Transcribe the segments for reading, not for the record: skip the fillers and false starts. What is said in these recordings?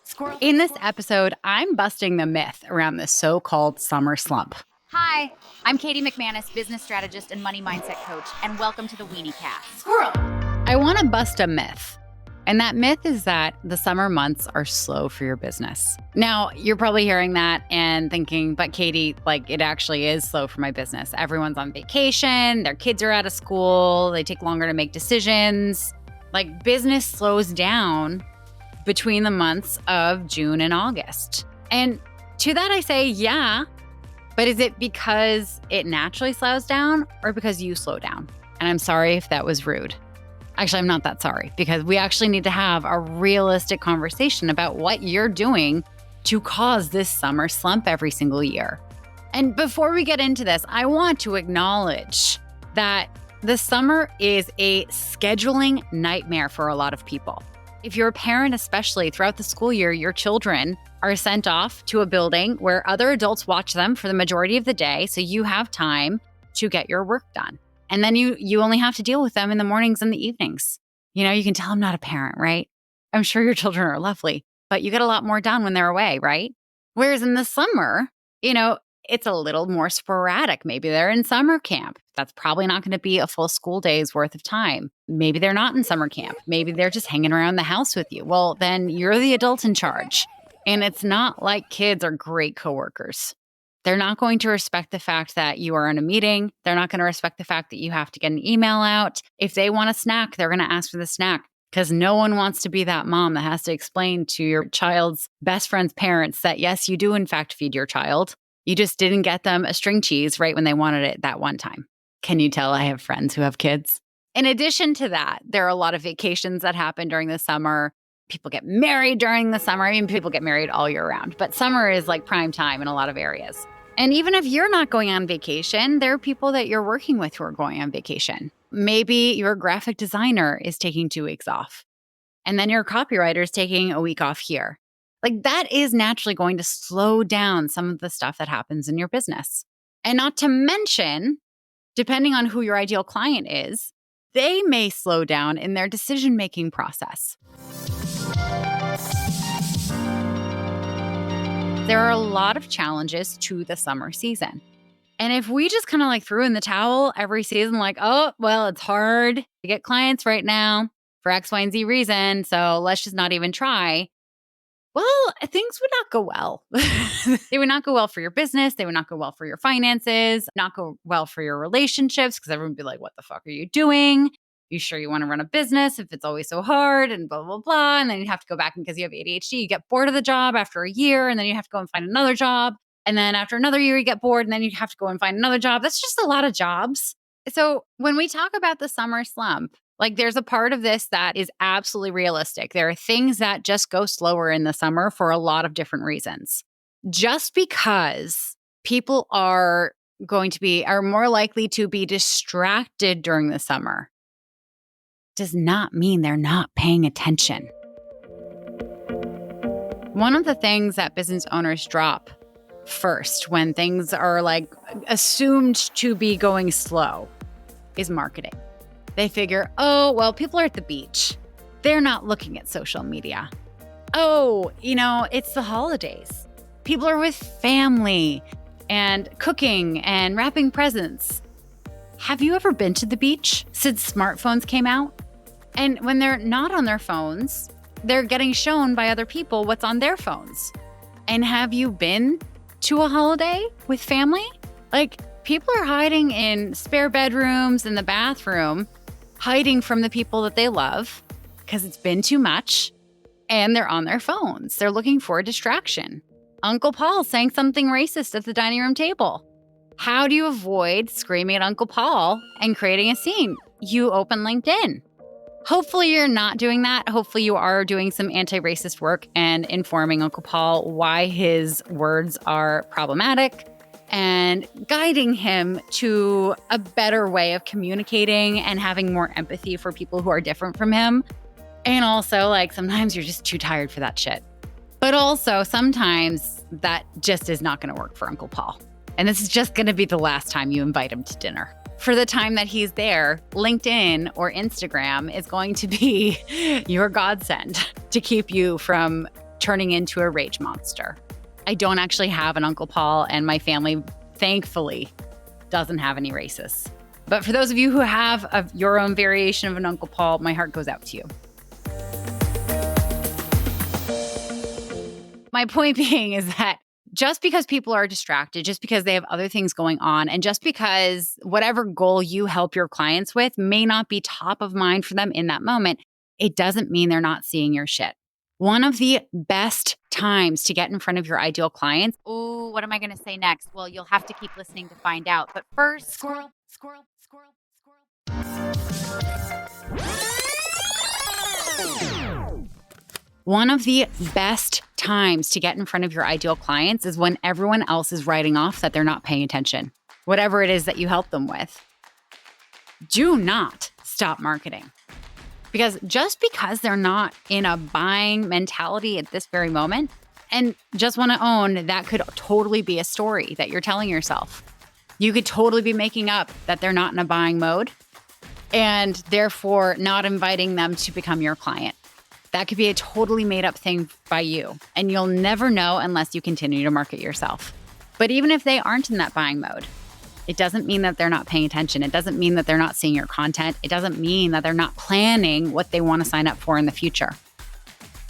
Squirrel. In this episode, I'm busting the myth around the so-called summer slump. Hi, I'm Katie McManus, business strategist and money mindset coach, and welcome to the Weeniecast. Squirrel. I want to bust a myth. And that myth is that the summer months are slow for your business. Now, you're probably hearing that and thinking, but Katie, it actually is slow for my business. Everyone's on vacation, their kids are out of school, they take longer to make decisions. Business slows down between the months of June and August. And to that I say, yeah, but is it because it naturally slows down or because you slow down? And I'm sorry if that was rude. Actually, I'm not that sorry, because we actually need to have a realistic conversation about what you're doing to cause this summer slump every single year. And before we get into this, I want to acknowledge that the summer is a scheduling nightmare for a lot of people. If you're a parent, especially throughout the school year, your children are sent off to a building where other adults watch them for the majority of the day, so you have time to get your work done. And then you only have to deal with them in the mornings and the evenings. You can tell I'm not a parent, right? I'm sure your children are lovely, but you get a lot more done when they're away, right? Whereas in the summer, it's a little more sporadic. Maybe they're in summer camp. That's probably not going to be a full school day's worth of time. Maybe they're not in summer camp. Maybe they're just hanging around the house with you. Well, then you're the adult in charge. And it's not like kids are great coworkers. They're not going to respect the fact that you are in a meeting. They're not going to respect the fact that you have to get an email out. If they want a snack, they're going to ask for the snack, because no one wants to be that mom that has to explain to your child's best friend's parents that, yes, you do in fact feed your child. You just didn't get them a string cheese right when they wanted it that one time. Can you tell I have friends who have kids? In addition to that, there are a lot of vacations that happen during the summer. People get married during the summer. I mean, people get married all year round, but summer is like prime time in a lot of areas. And even if you're not going on vacation, there are people that you're working with who are going on vacation. Maybe your graphic designer is taking 2 weeks off, and then your copywriter is taking a week off here. That is naturally going to slow down some of the stuff that happens in your business. And not to mention, depending on who your ideal client is, they may slow down in their decision-making process. There are a lot of challenges to the summer season. And if we just kind of threw in the towel every season, it's hard to get clients right now for X, Y, and Z reason, so let's just not even try. Well, things would not go well. They would not go well for your business. They would not go well for your finances, not go well for your relationships, because everyone would be like, what the fuck are you doing? You sure you want to run a business if it's always so hard and blah, blah, blah. And then you have to go back, and because you have ADHD, you get bored of the job after a year, and then you have to go and find another job. And then after another year, you get bored, and then you have to go and find another job. That's just a lot of jobs. So when we talk about the summer slump, there's a part of this that is absolutely realistic. There are things that just go slower in the summer for a lot of different reasons. Just because people are more likely to be distracted during the summer does not mean they're not paying attention. One of the things that business owners drop first when things are assumed to be going slow is marketing. They figure, people are at the beach. They're not looking at social media. It's the holidays. People are with family and cooking and wrapping presents. Have you ever been to the beach since smartphones came out? And when they're not on their phones, they're getting shown by other people what's on their phones. And have you been to a holiday with family? People are hiding in spare bedrooms in the bathroom, hiding from the people that they love because it's been too much, and they're on their phones. They're looking for a distraction. Uncle Paul saying something racist at the dining room table. How do you avoid screaming at Uncle Paul and creating a scene? You open LinkedIn. Hopefully you're not doing that. Hopefully you are doing some anti-racist work and informing Uncle Paul why his words are problematic and guiding him to a better way of communicating and having more empathy for people who are different from him. And also, sometimes you're just too tired for that shit. But also, sometimes that just is not going to work for Uncle Paul. And this is just going to be the last time you invite him to dinner. For the time that he's there, LinkedIn or Instagram is going to be your godsend to keep you from turning into a rage monster. I don't actually have an Uncle Paul, and my family, thankfully, doesn't have any racists. But for those of you who have your own variation of an Uncle Paul, my heart goes out to you. My point being is that just because people are distracted, just because they have other things going on, and just because whatever goal you help your clients with may not be top of mind for them in that moment, it doesn't mean they're not seeing your shit. One of the best times to get in front of your ideal clients. Ooh, what am I going to say next? Well, you'll have to keep listening to find out. But first, squirrel. One of the best times to get in front of your ideal clients is when everyone else is writing off that they're not paying attention, whatever it is that you help them with. Do not stop marketing. Because just because they're not in a buying mentality at this very moment and just want to own, that could totally be a story that you're telling yourself. You could totally be making up that they're not in a buying mode and therefore not inviting them to become your client. That could be a totally made up thing by you, and you'll never know unless you continue to market yourself. But even if they aren't in that buying mode, it doesn't mean that they're not paying attention. It doesn't mean that they're not seeing your content. It doesn't mean that they're not planning what they want to sign up for in the future.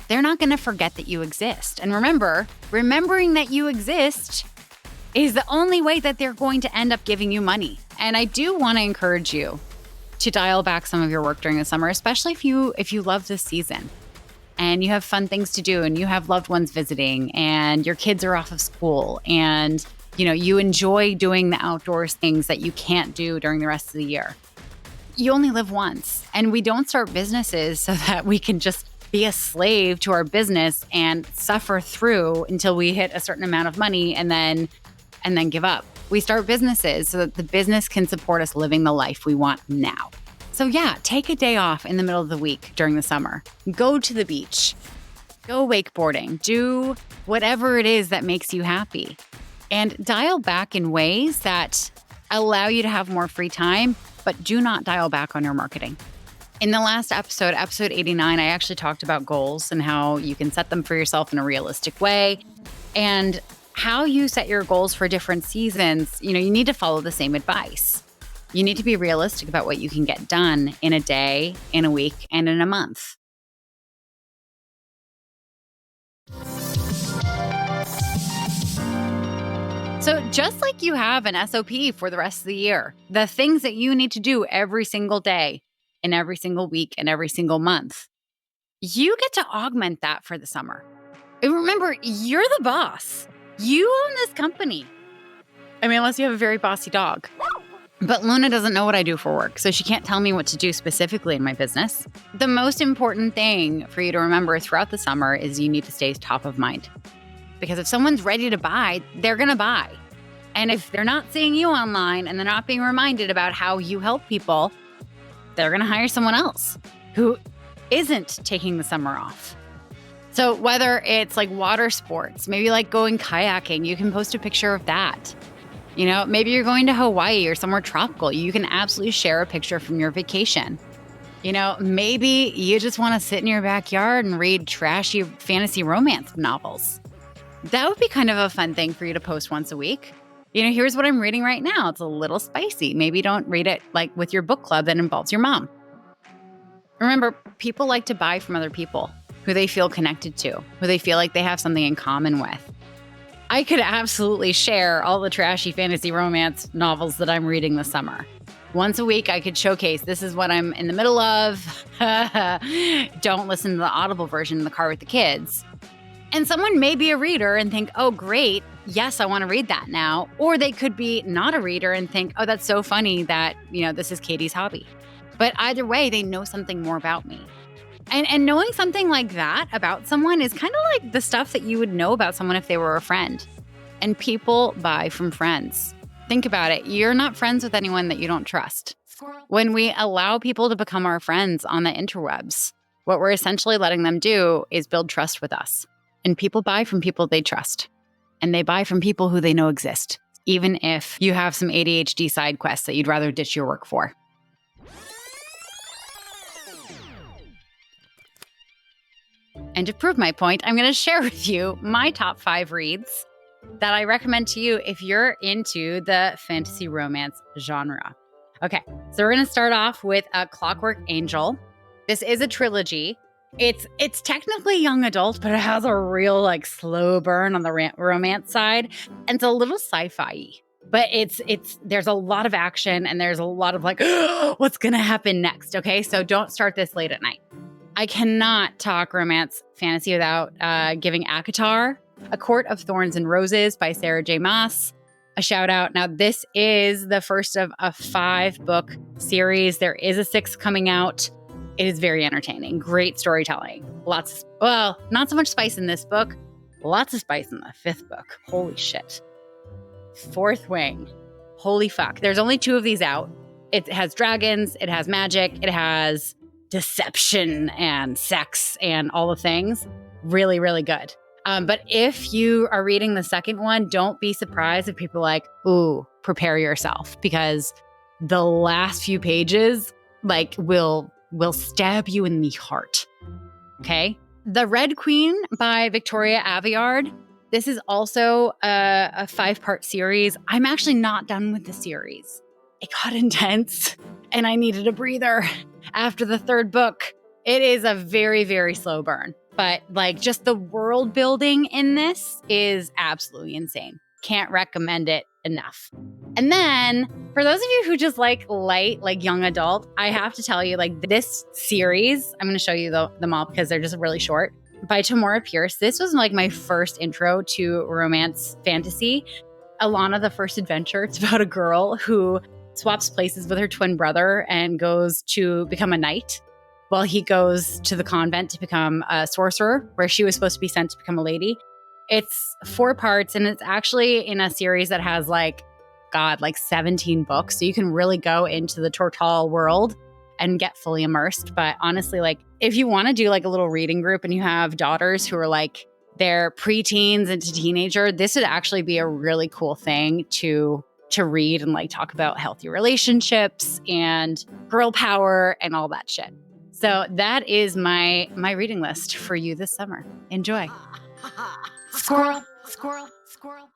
They're not going to forget that you exist. And remember, remembering that you exist is the only way that they're going to end up giving you money. And I do want to encourage you to dial back some of your work during the summer, especially if you love this season and you have fun things to do and you have loved ones visiting and your kids are off of school and you enjoy doing the outdoors things that you can't do during the rest of the year. You only live once, and we don't start businesses so that we can just be a slave to our business and suffer through until we hit a certain amount of money and then give up. We start businesses so that the business can support us living the life we want now. So yeah, take a day off in the middle of the week during the summer. Go to the beach. Go wakeboarding. Do whatever it is that makes you happy. And dial back in ways that allow you to have more free time, but do not dial back on your marketing. In the last episode 89, I actually talked about goals and how you can set them for yourself in a realistic way and how you set your goals for different seasons. You need to follow the same advice. You need to be realistic about what you can get done in a day, in a week, and in a month. So just like you have an SOP for the rest of the year, the things that you need to do every single day and every single week and every single month, you get to augment that for the summer. And remember, you're the boss. You own this company. I mean, unless you have a very bossy dog. But Luna doesn't know what I do for work, so she can't tell me what to do specifically in my business. The most important thing for you to remember throughout the summer is you need to stay top of mind. Because if someone's ready to buy, they're going to buy. And if they're not seeing you online and they're not being reminded about how you help people, they're going to hire someone else who isn't taking the summer off. So whether it's like water sports, maybe like going kayaking, you can post a picture of that. Maybe you're going to Hawaii or somewhere tropical. You can absolutely share a picture from your vacation. Maybe you just want to sit in your backyard and read trashy fantasy romance novels. That would be kind of a fun thing for you to post once a week. Here's what I'm reading right now. It's a little spicy. Maybe don't read it like with your book club that involves your mom. Remember, people like to buy from other people who they feel connected to, who they feel like they have something in common with. I could absolutely share all the trashy fantasy romance novels that I'm reading this summer. Once a week, I could showcase, this is what I'm in the middle of. Don't listen to the Audible version in the car with the kids. And someone may be a reader and think, oh, great. Yes, I want to read that now. Or they could be not a reader and think, oh, that's so funny that, this is Katie's hobby. But either way, they know something more about me. And knowing something like that about someone is kind of like the stuff that you would know about someone if they were a friend. And people buy from friends. Think about it. You're not friends with anyone that you don't trust. When we allow people to become our friends on the interwebs, what we're essentially letting them do is build trust with us. And people buy from people they trust. And they buy from people who they know exist, even if you have some ADHD side quests that you'd rather ditch your work for. And to prove my point, I'm going to share with you my top 5 reads that I recommend to you if you're into the fantasy romance genre. Okay, so we're going to start off with A Clockwork Angel. This is a trilogy. It's technically young adult, but it has a real like slow burn on the romance side. And it's a little sci-fi-y. But there's a lot of action and there's a lot of like, what's going to happen next? Okay, so don't start this late at night. I cannot talk romance fantasy without giving ACOTAR, A Court of Thorns and Roses by Sarah J. Maas, a shout out. Now, this is the first of a 5-book series. There is a 6th coming out. It is very entertaining. Great storytelling. Not so much spice in this book. Lots of spice in the 5th book. Holy shit. 4th Wing. Holy fuck. There's only 2 of these out. It has dragons. It has magic. It has deception and sex and all the things. Really, really good. But if you are reading the 2nd one, don't be surprised if people are like, ooh, prepare yourself, because the last few pages like will stab you in the heart. Okay? The Red Queen by Victoria Aveyard. This is also a 5-part series. I'm actually not done with the series. It got intense and I needed a breather after the 3rd book. It is a very, very slow burn, but like just the world building in this is absolutely insane. Can't recommend it enough. And then for those of you who just like light, like young adult, I have to tell you, like this series, I'm going to show you them all because they're just really short, by Tamora Pierce. This was like my first intro to romance fantasy. Alana, the First Adventure. It's about a girl who swaps places with her twin brother and goes to become a knight while he goes to the convent to become a sorcerer, where she was supposed to be sent to become a lady. It's 4 parts, and it's actually in a series that has like 17 books. So you can really go into the Tortall world and get fully immersed. But honestly, like if you want to do like a little reading group and you have daughters who are like they're preteens into teenager, this would actually be a really cool thing to read and like talk about healthy relationships and girl power and all that shit. So that is my reading list for you this summer. Enjoy. Squirrel, squirrel, squirrel.